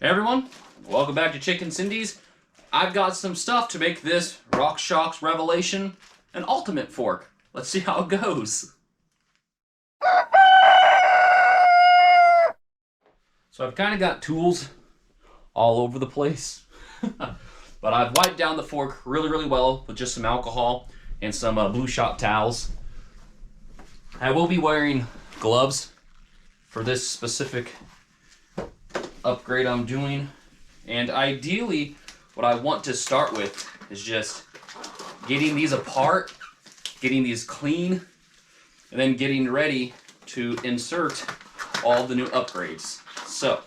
Hey everyone, welcome back to Chicken Cindy's. I've got some stuff to make this Rockshox Revelation an ultimate fork. Let's see how it goes. So I've kind of got tools all over the place, but I've wiped down the fork really well with just some alcohol and some Blue Shot towels. I will be wearing gloves for this specific upgrade I'm doing, and ideally what I want to start with is just getting these apart, getting these clean, and then getting ready to insert all the new upgrades. So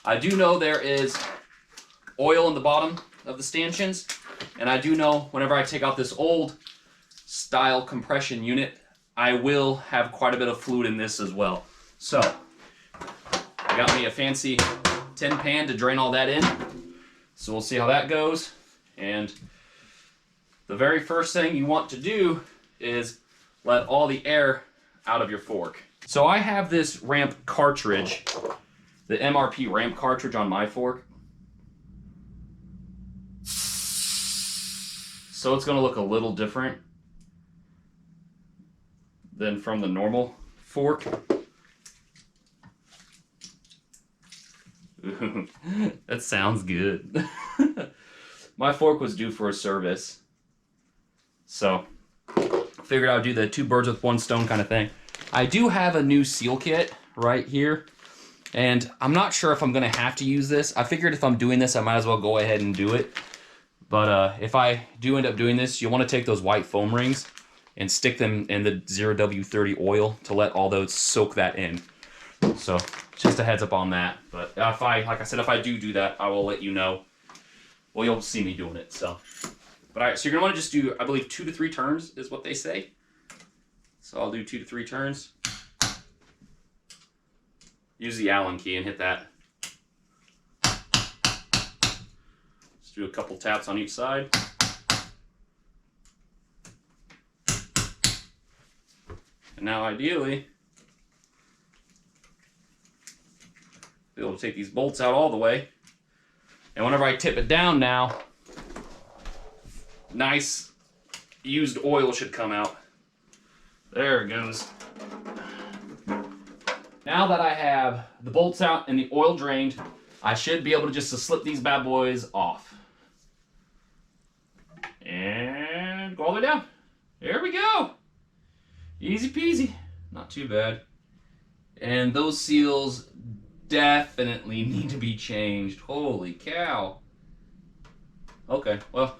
I do know there is oil in the bottom of the stanchions, and I do know whenever I take out this old style compression unit, I will have quite a bit of fluid in this as well. So I got me a fancy tin pan to drain all that in. So we'll see how that goes. And the very first thing you want to do is let all the air out of your fork. So I have this ramp cartridge, the MRP ramp cartridge on my fork. So it's gonna look a little different than from the normal fork. Ooh, that sounds good. My fork was due for a service, so figured I would do the two birds with one stone kind of thing. I do have a new seal kit right here, and I'm not sure if I'm gonna have to use this. I figured if I'm doing this, I might as well go ahead and do it. But if I do end up doing this, you'll want to take those white foam rings and stick them in the 0W30 oil to let all those soak that in. So just a heads up on that. But if I, like I said, if I do that, I will let you know. Well, you'll see me doing it. So, but all right, so you're gonna want to just do, I believe, 2 to 3 turns is what they say. So I'll do 2 to 3 turns. Use the Allen key and hit that. Just do a couple taps on each side. And now, ideally, be able to take these bolts out all the way. And whenever I tip it down now, nice used oil should come out. There it goes. Now that I have the bolts out and the oil drained, I should be able to just slip these bad boys off. And go all the way down. There we go. Easy peasy. Not too bad. And those seals definitely need to be changed. Holy cow. Okay, well,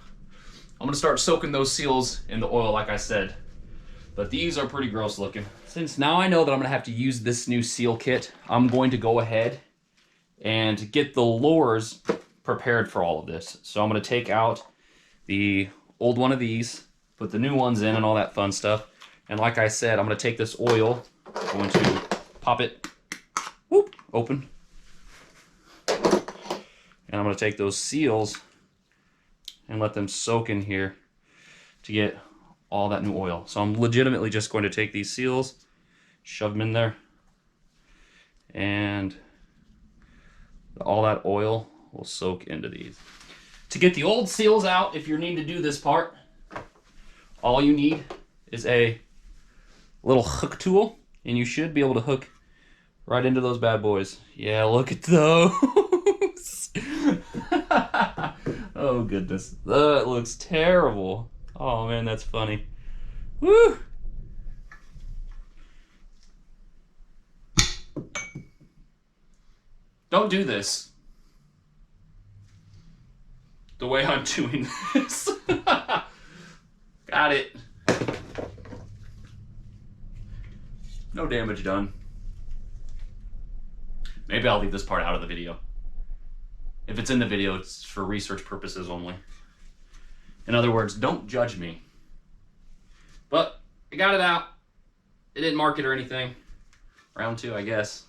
I'm gonna start soaking those seals in the oil like I said. But these are pretty gross looking. Since now I know that I'm gonna have to use this new seal kit, I'm going to go ahead and get the lures prepared for all of this. So I'm gonna take out the old one of these, put the new ones in and all that fun stuff. And like I said, I'm gonna take this oil, I'm going to pop it, whoop, open. And I'm gonna take those seals and let them soak in here to get all that new oil. So I'm legitimately just going to take these seals, shove them in there, and all that oil will soak into these. To get the old seals out, if you're needing to do this part, all you need is a little hook tool, and you should be able to hook right into those bad boys. Yeah, look at those. Oh goodness, that looks terrible. Oh man, that's funny. Woo! Don't do this the way I'm doing this. Got it. No damage done. Maybe I'll leave this part out of the video. If it's in the video, it's for research purposes only. In other words, don't judge me. But I got it out. It didn't mark it or anything. Round 2, I guess.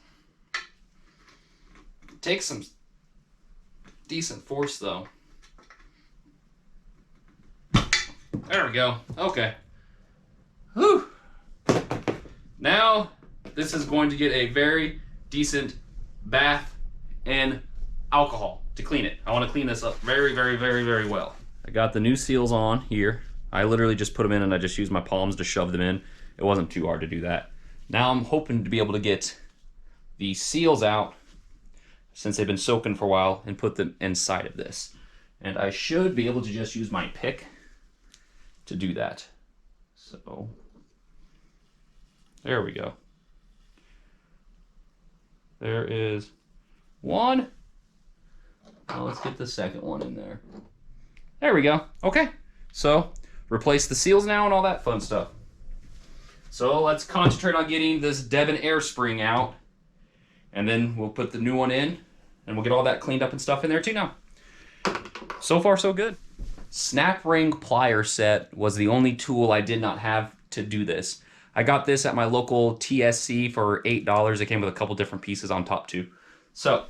Takes some decent force though. There we go. Okay. Whew. Now this is going to get a very decent bath and alcohol to clean it. I want to clean this up very, very, very, very well. I got the new seals on here. I literally just put them in and I just used my palms to shove them in. It wasn't too hard to do that. Now I'm hoping to be able to get the seals out since they've been soaking for a while and put them inside of this. And I should be able to just use my pick to do that. So there we go. There is one. Now let's get the second one in there. There we go. Okay, so replace the seals now and all that fun stuff. So let's concentrate on getting this Debonair spring out, and then we'll put the new one in, and we'll get all that cleaned up and stuff in there too now. So far, so good. Snap ring plier set was the only tool I did not have to do this. I got this at my local TSC for $8. It came with a couple different pieces on top too. So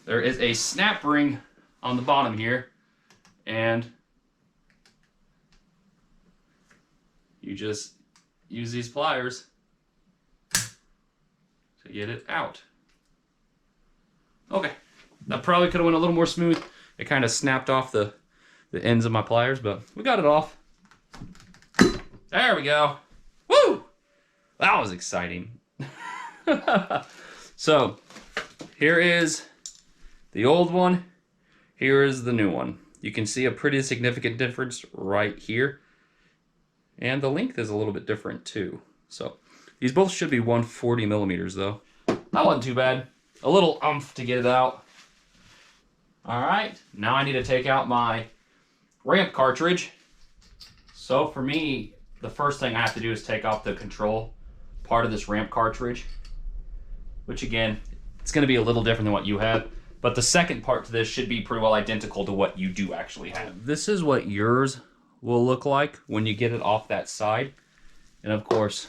there is a snap ring on the bottom here, and you just use these pliers to get it out. Okay, that probably could have went a little more smooth. It kind of snapped off the ends of my pliers, but we got it off. There we go. Woo! That was exciting. So here is the old one. Here is the new one. You can see a pretty significant difference right here. And the length is a little bit different too. So these both should be 140 millimeters though. That wasn't too bad. A little oomph to get it out. All right, now I need to take out my ramp cartridge. So for me, the first thing I have to do is take off the control part of this ramp cartridge, which again, it's gonna be a little different than what you have, but the second part to this should be pretty well identical to what you do actually have. This is what yours will look like when you get it off that side. And of course,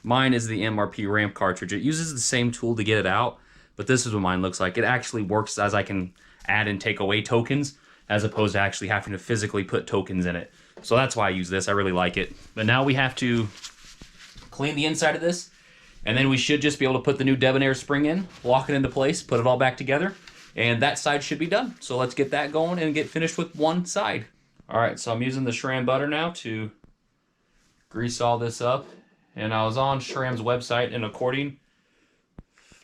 mine is the MRP ramp cartridge. It uses the same tool to get it out, but this is what mine looks like. It actually works as I can add and take away tokens, as opposed to actually having to physically put tokens in it. So that's why I use this. I really like it. But now we have to clean the inside of this, and then we should just be able to put the new Debonair spring in, lock it into place, put it all back together, and that side should be done. So let's get that going and get finished with one side. All right, so I'm using the SRAM butter now to grease all this up. And I was on SRAM's website, and according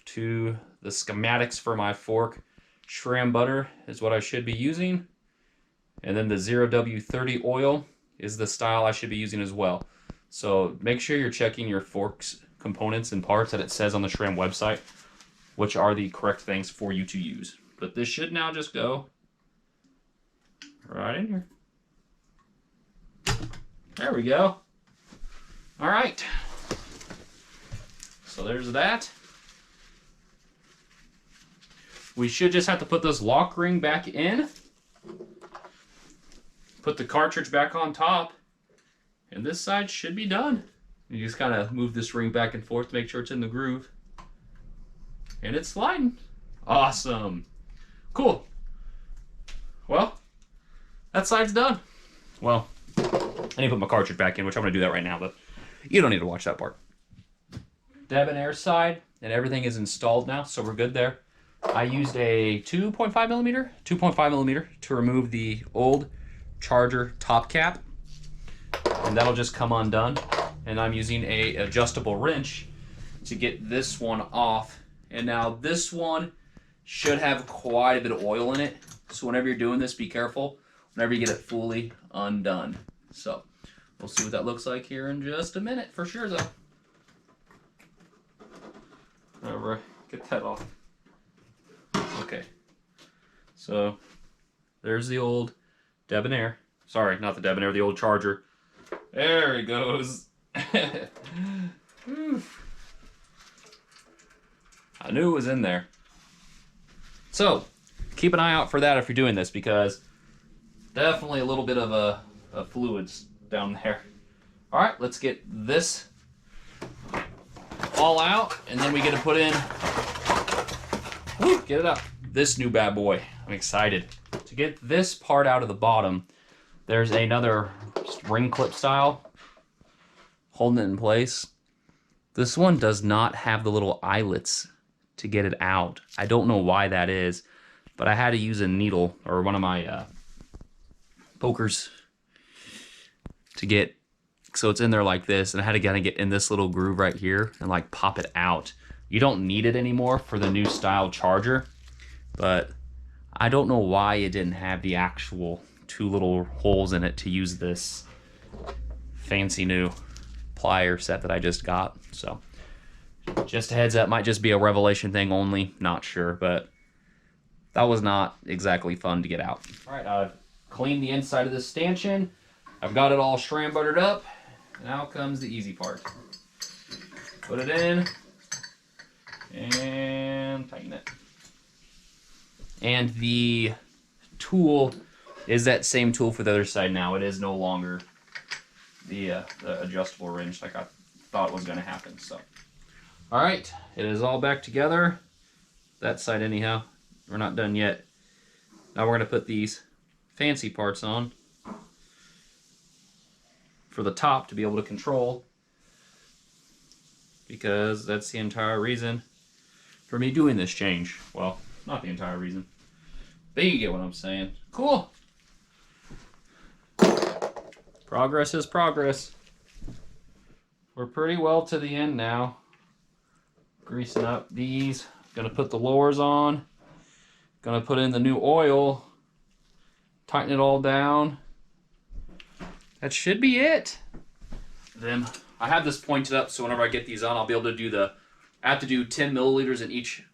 to the schematics for my fork, SRAM butter is what I should be using. And then the 0W30 oil is the style I should be using as well. So make sure you're checking your fork's components and parts that it says on the SRAM website, which are the correct things for you to use. But this should now just go right in here. There we go. All right. So there's that. We should just have to put this lock ring back in, put the cartridge back on top, and this side should be done. You just kind of move this ring back and forth to make sure it's in the groove. And it's sliding. Awesome. Cool. Well, that side's done. Well, I need to put my cartridge back in, which I'm going to do that right now, but you don't need to watch that part. Debonair side, and everything is installed now, so we're good there. I used a 2.5 millimeter to remove the old charger top cap, and that'll just come undone. And I'm using a adjustable wrench to get this one off. And now this one should have quite a bit of oil in it, so whenever you're doing this, be careful whenever you get it fully undone. So we'll see what that looks like here in just a minute for sure though. All right, get that off. Okay, so there's the old Debonair. Sorry, not the Debonair, the old charger. There he goes. I knew it was in there. So keep an eye out for that if you're doing this, because definitely a little bit of a fluids down there. All right, let's get this all out, and then we get to put in, get it up, this new bad boy. I'm excited to get this part out of the bottom. There's another ring clip style holding it in place. This one does not have the little eyelets to get it out. I don't know why that is, but I had to use a needle or one of my pokers to get, so it's in there like this, and I had to kind of get in this little groove right here and like pop it out. You don't need it anymore for the new style charger, but I don't know why it didn't have the actual 2 little holes in it to use this fancy new plier set that I just got. So just a heads up, might just be a Revelation thing only, not sure, but that was not exactly fun to get out. All right, I've cleaned the inside of this stanchion. I've got it all shram buttered up. Now comes the easy part. Put it in and tighten it. And the tool is that same tool for the other side now. It is no longer the adjustable wrench like I thought was going to happen. So, all right, it is all back together. That side anyhow. We're not done yet. Now we're going to put these fancy parts on for the top to be able to control, because that's the entire reason for me doing this change. Well, not the entire reason, but you get what I'm saying. Cool. Progress is progress. We're pretty well to the end now. Greasing up these. Gonna put the lowers on. Gonna put in the new oil. Tighten it all down. That should be it. Then I have this pointed up, so whenever I get these on, I'll be able to do I have to do 10 milliliters in each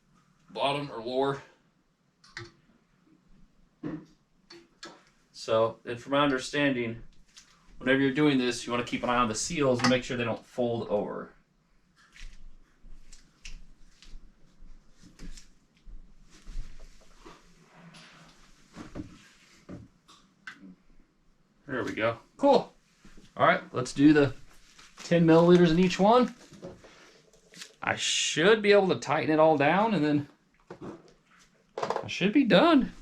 bottom or lower. So, and from my understanding, whenever you're doing this, you want to keep an eye on the seals and make sure they don't fold over. There we go. Cool. All right, let's do the 10 milliliters in each one. I should be able to tighten it all down, and then I should be done.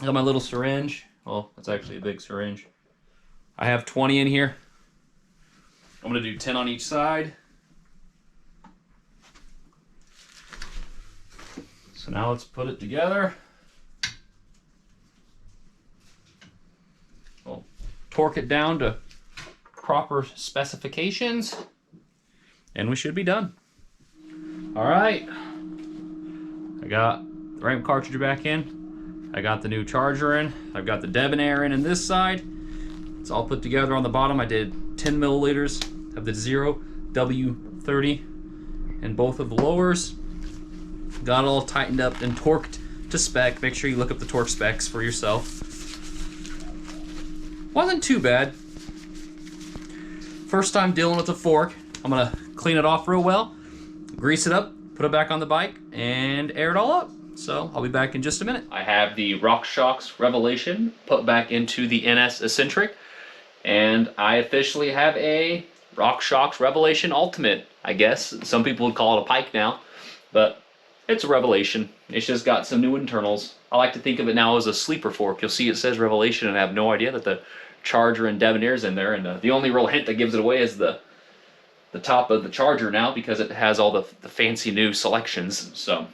I got my little syringe. Well, that's actually a big syringe. I have 20 in here. I'm going to do 10 on each side. So now let's put it together. We'll torque it down to proper specifications, and we should be done. All right. I got the ramp cartridge back in. I got the new charger in. I've got the Debonair in this side. It's all put together on the bottom. I did 10 milliliters of the 0W30 in both of the lowers. Got it all tightened up and torqued to spec. Make sure you look up the torque specs for yourself. Wasn't too bad. First time dealing with a fork. I'm gonna clean it off real well, grease it up, put it back on the bike, and air it all up. So I'll be back in just a minute. I have the Rockshox Revelation put back into the NS Eccentric, and I officially have a Rockshox Revelation Ultimate, I guess. Some people would call it a Pike now, but it's a Revelation. It's just got some new internals. I like to think of it now as a sleeper fork. You'll see it says Revelation, and I have no idea that the charger and Debonair's in there, and the only real hint that gives it away is the top of the charger now, because it has all the fancy new selections. So,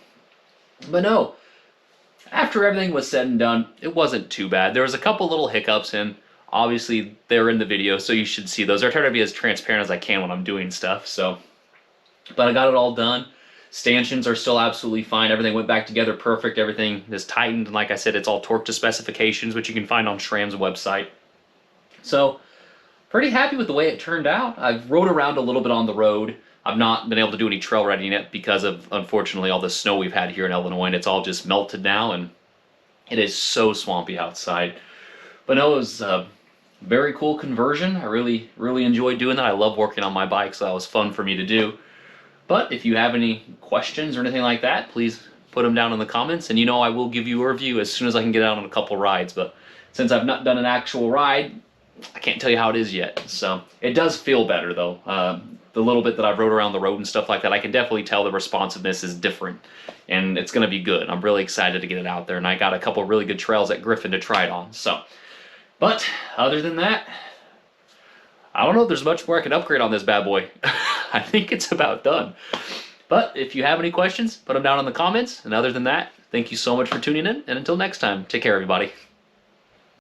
but no, after everything was said and done, it wasn't too bad. There was a couple little hiccups, and obviously they're in the video, so you should see those. I try to be as transparent as I can when I'm doing stuff. So, but I got it all done. Stanchions are still absolutely fine. Everything went back together perfect. Everything is tightened, and like I said, it's all torqued to specifications, which you can find on SRAM's website. So, pretty happy with the way it turned out. I've rode around a little bit on the road. I've not been able to do any trail riding yet because of, unfortunately, all the snow we've had here in Illinois, and it's all just melted now, and it is so swampy outside. But no, it was a very cool conversion. I really, really enjoyed doing that. I love working on my bike, so that was fun for me to do. But if you have any questions or anything like that, please put them down in the comments, and you know I will give you a review as soon as I can get out on a couple rides. But since I've not done an actual ride, I can't tell you how it is yet. So it does feel better though. The little bit that I've rode around the road and stuff like that, I can definitely tell the responsiveness is different, and it's going to be good. I'm really excited to get it out there, and I got a couple really good trails at Griffin to try it on. So, but other than that, I don't know if there's much more I can upgrade on this bad boy. I think it's about done. But if you have any questions, put them down in the comments. And other than that, thank you so much for tuning in. And until next time, take care, everybody.